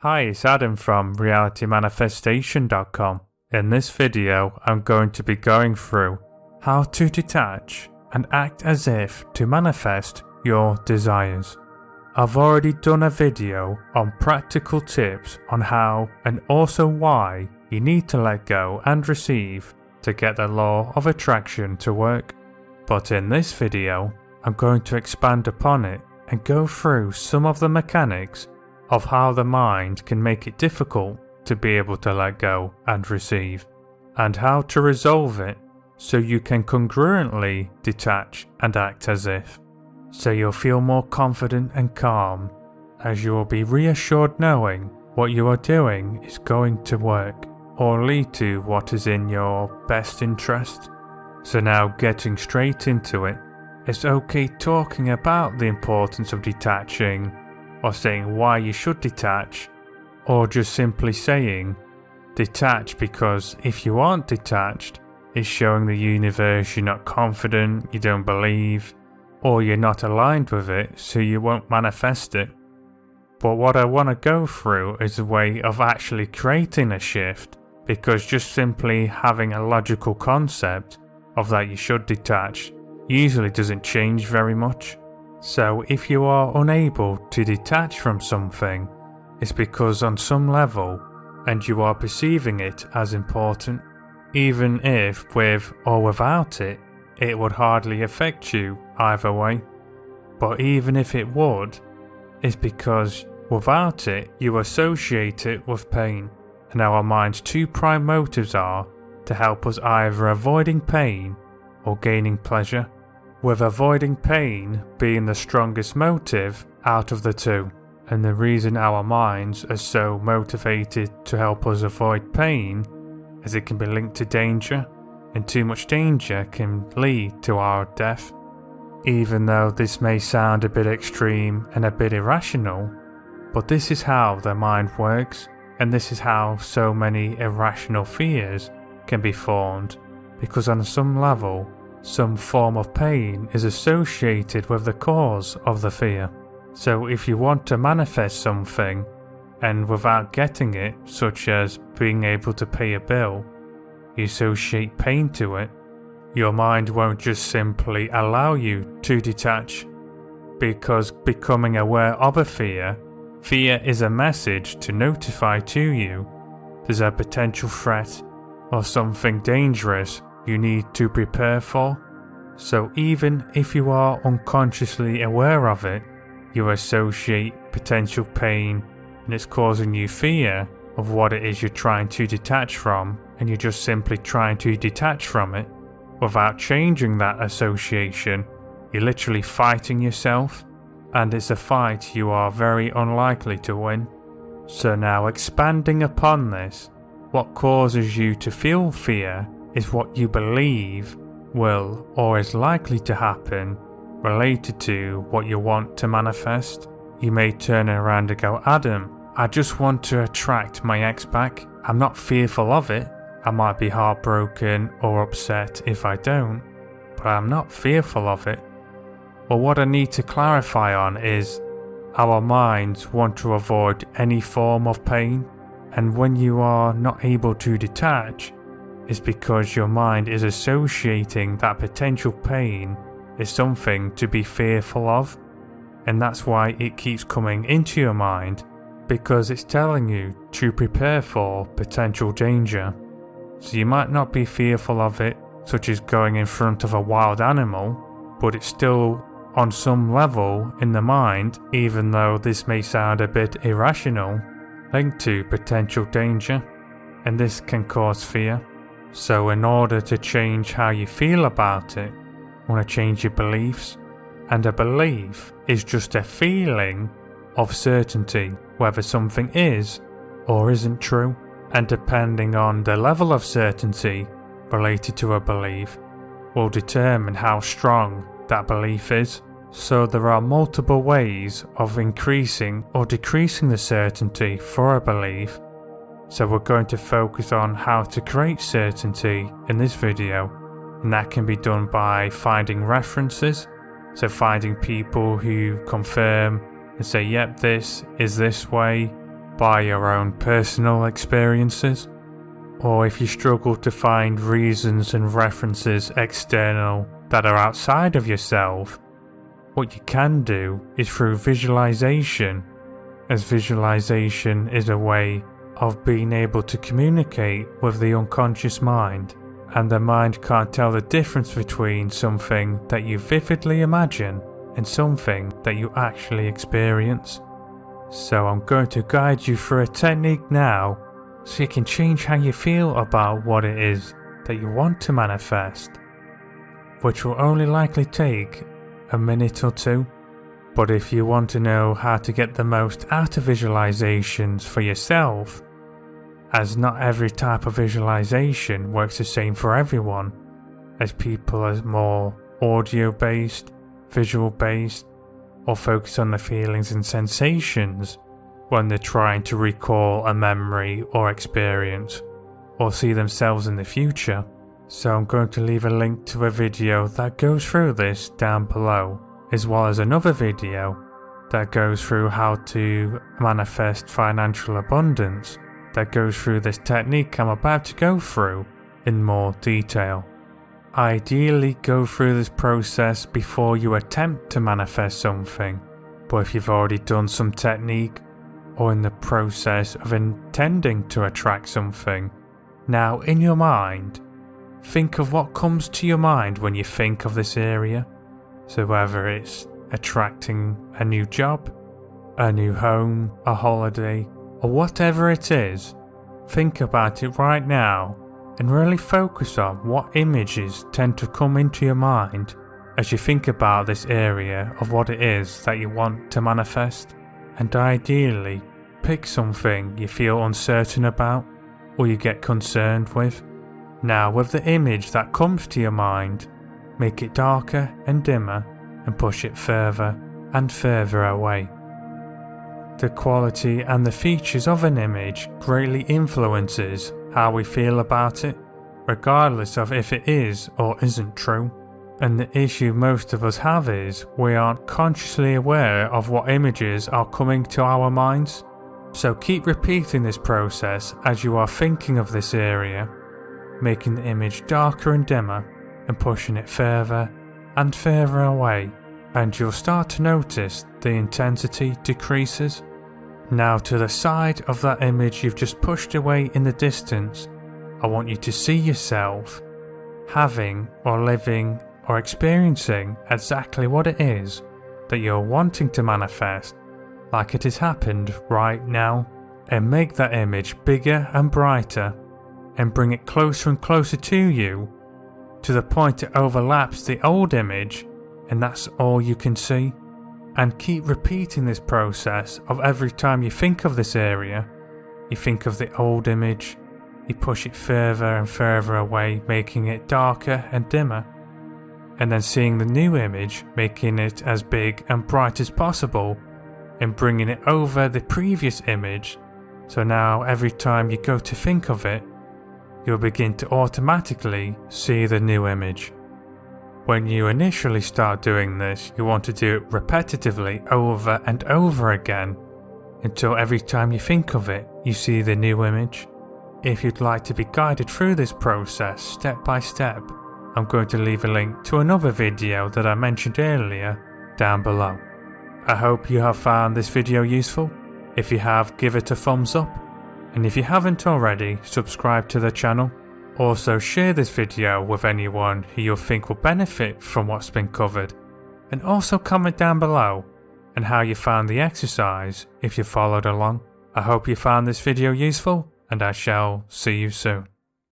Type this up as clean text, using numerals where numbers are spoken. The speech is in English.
Hi, it's Adam from realitymanifestation.com. In this video, I'm going to be going through how to detach and act as if to manifest your desires. I've already done a video on practical tips on how and also why you need to let go and receive to get the law of attraction to work. But in this video, I'm going to expand upon it and go through some of the mechanics of how the mind can make it difficult to be able to let go and receive, and how to resolve it so you can congruently detach and act as if. So you'll feel more confident and calm, as you will be reassured knowing what you are doing is going to work or lead to what is in your best interest. So now, getting straight into it, it's okay talking about the importance of detaching, or saying why you should detach, or just simply saying detach because if you aren't detached, it's showing the universe you're not confident, you don't believe, or you're not aligned with it, so you won't manifest it. But what I want to go through is a way of actually creating a shift, because just simply having a logical concept of that you should detach usually doesn't change very much. So if you are unable to detach from something, it's because on some level, and you are perceiving it as important, even if with or without it, it would hardly affect you either way. But even if it would, it's because without it, you associate it with pain. And our mind's two prime motives are to help us either avoiding pain or gaining pleasure, with avoiding pain being the strongest motive out of the two. And the reason our minds are so motivated to help us avoid pain is it can be linked to danger, and too much danger can lead to our death. Even though this may sound a bit extreme and a bit irrational, but this is how the mind works, and this is how so many irrational fears can be formed, because on some level, some form of pain is associated with the cause of the fear. So if you want to manifest something, and without getting it, such as being able to pay a bill, you associate pain to it, your mind won't just simply allow you to detach, because becoming aware of a fear is a message to notify to you there's a potential threat or something dangerous you need to prepare for. So even if you are unconsciously aware of it, you associate potential pain and it's causing you fear of what it is you're trying to detach from, and you're just simply trying to detach from it without changing that association. You're literally fighting yourself, and it's a fight you are very unlikely to win. So now, expanding upon this, what causes you to feel fear is what you believe will or is likely to happen related to what you want to manifest. You may turn around and go, Adam, I just want to attract my ex back. I'm not fearful of it. I might be heartbroken or upset if I don't, but I'm not fearful of it. Well, what I need to clarify on is our minds want to avoid any form of pain, and when you are not able to detach, it's because your mind is associating that potential pain is something to be fearful of, and that's why it keeps coming into your mind, because it's telling you to prepare for potential danger. So you might not be fearful of it, such as going in front of a wild animal, but it's still on some level in the mind, even though this may sound a bit irrational, linked to potential danger, and this can cause fear. So in order to change how you feel about it, you want to change your beliefs, and a belief is just a feeling of certainty whether something is or isn't true, and depending on the level of certainty related to a belief will determine how strong that belief is. So there are multiple ways of increasing or decreasing the certainty for a belief. So we're going to focus on how to create certainty in this video, and that can be done by finding references, so finding people who confirm and say, yep, this is this way, by your own personal experiences, or if you struggle to find reasons and references external that are outside of yourself, what you can do is through visualization, as visualization is a way of being able to communicate with the unconscious mind, and the mind can't tell the difference between something that you vividly imagine and something that you actually experience. So I'm going to guide you through a technique now so you can change how you feel about what it is that you want to manifest, which will only likely take a minute or two. But if you want to know how to get the most out of visualizations for yourself, as not every type of visualization works the same for everyone, as people are more audio based, visual based, or focus on the feelings and sensations when they're trying to recall a memory or experience, or see themselves in the future. So I'm going to leave a link to a video that goes through this down below, as well as another video that goes through how to manifest financial abundance, that goes through this technique I'm about to go through in more detail. Ideally, go through this process before you attempt to manifest something, but if you've already done some technique or in the process of intending to attract something, now in your mind, think of what comes to your mind when you think of this area. So whether it's attracting a new job, a new home, a holiday, or whatever it is, think about it right now and really focus on what images tend to come into your mind as you think about this area of what it is that you want to manifest. And ideally, pick something you feel uncertain about or you get concerned with. Now, with the image that comes to your mind, make it darker and dimmer and push it further and further away. The quality and the features of an image greatly influences how we feel about it, regardless of if it is or isn't true. And the issue most of us have is we aren't consciously aware of what images are coming to our minds. So keep repeating this process as you are thinking of this area, making the image darker and dimmer and pushing it further and further away, and you'll start to notice the intensity decreases. Now, to the side of that image you've just pushed away in the distance, I want you to see yourself having or living or experiencing exactly what it is that you're wanting to manifest, like it has happened right now, and make that image bigger and brighter and bring it closer and closer to you, to the point it overlaps the old image and that's all you can see. And keep repeating this process of every time you think of this area, you think of the old image, you push it further and further away, making it darker and dimmer, and then seeing the new image, making it as big and bright as possible, and bringing it over the previous image, so now every time you go to think of it, you'll begin to automatically see the new image. When you initially start doing this, you want to do it repetitively over and over again until every time you think of it, you see the new image. If you'd like to be guided through this process step by step, I'm going to leave a link to another video that I mentioned earlier down below. I hope you have found this video useful. If you have, give it a thumbs up, and if you haven't already, subscribe to the channel. Also, share this video with anyone who you think will benefit from what's been covered, and also comment down below on how you found the exercise if you followed along. I hope you found this video useful, and I shall see you soon.